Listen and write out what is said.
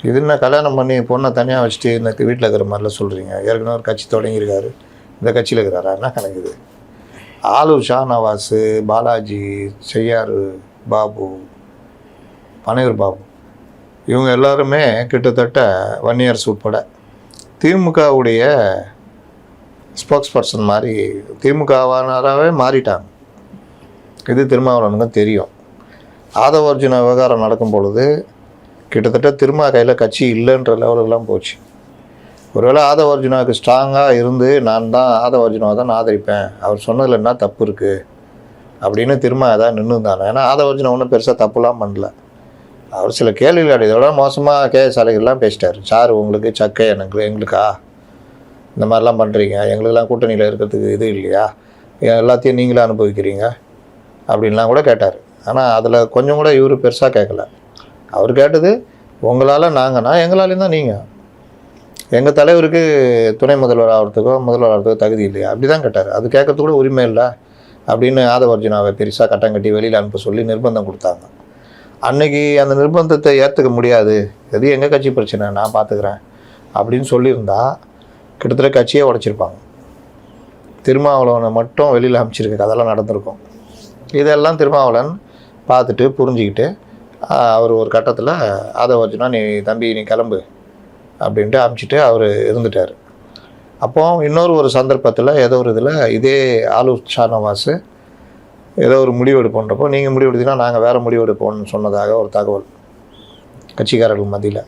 இது என்ன கல்யாணம் பண்ணி பொண்ணை தனியாக வச்சுட்டு இந்த வீட்டில் இருக்கிற மாதிரிலாம் சொல்கிறீங்க. ஏற்கனவே ஒரு கட்சி தொடங்கியிருக்காரு, இந்த கட்சியில் இருக்கிறாரா? என்ன கணக்குது? ஆலூர் ஷாநவாஸு, பாலாஜி, செய்யாறு பாபு, பனையூர் பாபு, இவங்க எல்லாருமே கிட்டத்தட்ட வன்னியர்ஸ் உட்பட திமுகவுடைய ஸ்போக்ஸ் பர்சன் மாதிரி திமுகவானராகவே மாறிட்டாங்க. இது திருமாவளவனுக்கும் தெரியும். ஆதவ அர்ஜுனா விவகாரம் நடக்கும் பொழுது கிட்டத்தட்ட திருமா கையில் கட்சி இல்லைன்ற லெவலுக்குலாம் போச்சு. ஒருவேளை ஆதவ அர்ஜுனாவுக்கு ஸ்ட்ராங்காக இருந்து நான் தான் ஆதவ அர்ஜுனாவை தான் சொன்னதில் அவர் சொன்னதில் என்ன தப்பு இருக்குது அப்படின்னு திருமா ஏதாவது நின்று இருந்தானே. ஏன்னா ஆதவ அர்ஜுனா ஒன்றும் பெருசாக தப்புலாம் பண்ணல. அவர் சில கேள்விகள் இதோட மோசமாக கேஎஸ் அலைகள்லாம் பேசிட்டார். சார் உங்களுக்கு சக்கை எங்களுக்கா இந்த மாதிரிலாம் பண்ணுறீங்க, எங்களுக்கெல்லாம் கூட்டணியில் இருக்கிறதுக்கு இது இல்லையா, எல்லாத்தையும் நீங்களே அனுபவிக்கிறீங்க அப்படின்லாம் கூட கேட்டார். ஆனால் அதில் கொஞ்சம் கூட இவர் பெருசாக கேட்கல. அவர் கேட்டது உங்களால் நாங்கன்னா எங்களாலேயும் தான் நீங்கள், எங்கள் தலைவருக்கு துணை முதல்வர் ஆகிறதுக்கோ முதல்வர் ஆகிறதுக்கோ தகுதி இல்லையா அப்படி தான் கேட்டார். அது கேட்கறதுக்கு கூட உரிமை இல்லை அப்படின்னு ஆதவ அர்ஜுனாவை பெருசாக கட்டம் கட்டி வெளியில் அனுப்ப சொல்லி நிர்பந்தம் கொடுத்தாங்க. அன்றைக்கி அந்த நிர்பந்தத்தை ஏற்றுக்க முடியாது, எது எங்கள் கட்சி பிரச்சனை நான் பார்த்துக்கிறேன் அப்படின்னு சொல்லியிருந்தா கிட்டத்தட்ட கட்சியே உடச்சிருப்பாங்க. திருமாவளவனை மட்டும் வெளியில் அமைச்சிருக்கு அதெல்லாம் நடந்திருக்கும். இதெல்லாம் திருமாவளவன் பார்த்துட்டு புரிஞ்சுக்கிட்டு அவர் ஒரு கட்டத்தில் ஆதவ அர்ஜுனா நீ தம்பி நீ கிளம்பு அப்படின்ட்டு அமுச்சிட்டு அவர் இருந்துட்டார். அப்போது இன்னொரு ஒரு சந்தர்ப்பத்தில் ஏதோ ஒரு இதில் இதே ஆலூர் ஷாநவாஸு ஏதோ ஒரு முடிவு எடுப்போன்றப்போ நீங்கள் முடிவு எடுத்தீங்கன்னா நாங்கள் வேறு முடிவு எடுப்போம்னு சொன்னதாக ஒரு தகவல் கட்சிக்காரர்கள் மத்தியில்.